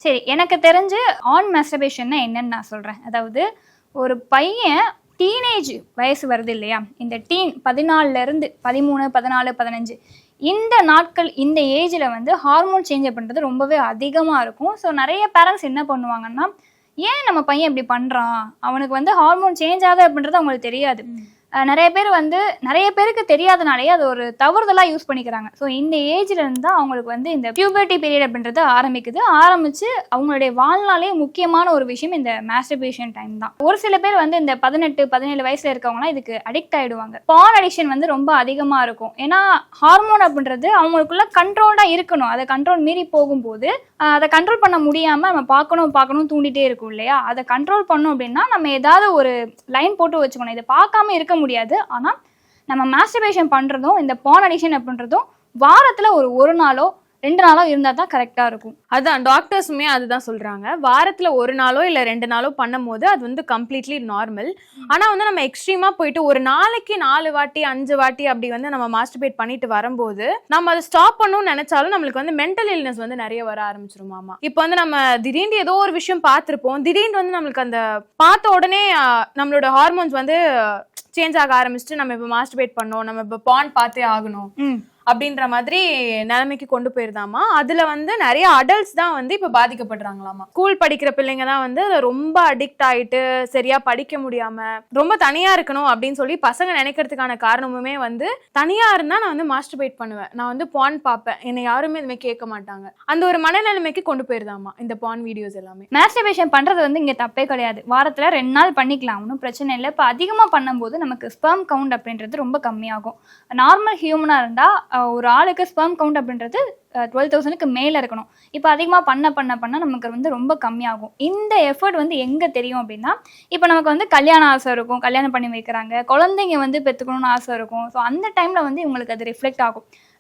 சரி, எனக்கு தெரிஞ்சு ஆன் மாஸ்டர்பேஷன்னா என்னன்னு நான் சொல்றேன். அதாவது ஒரு பையன் டீனேஜ் வயசு வருது இல்லையா? இந்த 14ல இருந்து 13, 14, 15 இந்த நாட்கள் இந்த ஏஜ்ல வந்து ஹார்மோன் சேஞ்ச் பண்றது ரொம்பவே அதிகமா இருக்கும். ஸோ நிறைய பேரண்ட்ஸ் என்ன பண்ணுவாங்கன்னா, ஏன் நம்ம பையன் இப்படி பண்றான்? அவனுக்கு வந்து ஹார்மோன் சேஞ்ச் ஆகுது அப்படின்றது அவங்களுக்கு தெரியாது. நிறைய பேருக்கு தெரியாதனாலேயே அது ஒரு தவறுதலா யூஸ் பண்ணிக்கிறாங்க. ஸோ இந்த ஏஜ்ல இருந்து தான் அவங்களுக்கு வந்து இந்த பியூபர்ட்டி பீரியட் அப்படின்றது ஆரம்பிச்சு அவங்களுடைய வாழ்நாளே முக்கியமான ஒரு விஷயம் இந்த மாஸ்டர்பேஷன் டைம் தான். ஒரு சில பேர் வந்து இந்த 18, 17 வயசுல இருக்கவங்கலாம் இதுக்கு அடிக்ட் ஆயிடுவாங்க. பான் அடிக்ஷன் வந்து ரொம்ப அதிகமா இருக்கும். ஏன்னா ஹார்மோன் அப்படின்றது அவங்களுக்குள்ள கண்ட்ரோல்டா இருக்கணும். அதை கண்ட்ரோல் மீறி போகும்போது அதை கண்ட்ரோல் பண்ண முடியாம நம்ம பார்க்கணும் தூண்டிட்டே இருக்கும் இல்லையா? அதை கண்ட்ரோல் பண்ணோம் அப்படின்னா நம்ம ஏதாவது ஒரு லைன் போட்டு வச்சுக்கணும். இதை பார்க்காம இருக்க முடியாது. ஆனா நம்ம மாஸ்டர்பேஷன் பண்றதும் இந்த பான் அடிக்ஷன் அப்படின்றதும் வாரத்துல ஒரு நாளோ 2 நாளோ இருந்தா தான் கரெக்டா இருக்கும். அதான் டாக்டர்ஸுமே அதுதான் சொல்றாங்க. வாரத்துல 1 நாளோ இல்ல 2 நாளோ பண்ணும்போது அது வந்து கம்ப்ளீட்லி நார்மல். ஆனா வந்து நம்ம எக்ஸ்ட்ரீமா போயிட்டு ஒரு நாளைக்கு 4 வாட்டி 5 வாட்டி அப்படி வந்து நம்ம மாஸ்டர்பேட் பண்ணிட்டு வரும்போது நம்ம அதை ஸ்டாப் பண்ணணும்னு நினைச்சாலும் நம்மளுக்கு வந்து மென்டல் இல்னஸ் வந்து நிறைய வர ஆரம்பிச்சிருமாமா. இப்போ வந்து நம்ம திடீர்னு ஏதோ ஒரு விஷயம் பார்த்திருப்போம். திடீர்னு வந்து நம்மளுக்கு அந்த பார்த்த உடனே நம்மளோட ஹார்மோன்ஸ் வந்து சேஞ்ச் ஆக ஆரம்பிச்சுட்டு நம்ம இப்போ மாஸ்டர்பேட் பண்ணோம், நம்ம இப்போ பான் பார்த்தே ஆகணும் அப்படின்ற மாதிரி நிலைமைக்கு கொண்டு போயிருந்தாமா. அதுல வந்து நிறைய அடல்ட்ஸ் தான் வந்து இப்ப பாதிக்கப்படுறாங்களாமா. ஸ்கூல் படிக்கிற பிள்ளைங்க தான் வந்து ரொம்ப அடிக்ட் ஆயிட்டு சரியா படிக்க முடியாம ரொம்ப தனியா இருக்கணும் அப்படின்னு சொல்லி பசங்க நினைக்கிறதுக்கான காரணமுமே வந்து தனியா இருந்தா நான் வந்து மாஸ்டர்பேட் பண்ணுவேன், நான் வந்து பான் பார்ப்பேன், என்னை யாருமே இதுமே கேட்க மாட்டாங்க, அந்த ஒரு மனநிலைமைக்கு கொண்டு போயிருந்தாமா இந்த பான் வீடியோஸ் எல்லாமே. மாஸ்டர்பேஷன் பண்றது வந்து இங்க தப்பே கிடையாது. வாரத்துல 2 நாள் பண்ணிக்கலாம், ஒன்றும் பிரச்சனை இல்லை. இப்போ அதிகமா பண்ணும்போது நமக்கு ஸ்பெர்ம் கவுண்ட் அப்படின்றது ரொம்ப கம்மியாகும். நார்மல் ஹியூமனா இருந்தா ஒரு ஆளுக்கு ஸ்பெர்ம் கவுண்ட் அப்படின்றது 12,000க்கு மேல இருக்கணும். இப்போ அதிகமாக பண்ண நமக்கு வந்து ரொம்ப கம்மியாகும். இந்த எஃபர்ட் வந்து எங்க தெரியும் அப்படின்னா, இப்போ நமக்கு வந்து கல்யாண ஆசை இருக்கும், கல்யாணம் பண்ணி வைக்கிறாங்க, குழந்தைங்க வந்து பெற்றுக்கணும்னு ஆசை இருக்கும். ஸோ அந்த டைம்ல வந்து இவங்களுக்கு அது ரிஃப்ளெக்ட் ஆகும்.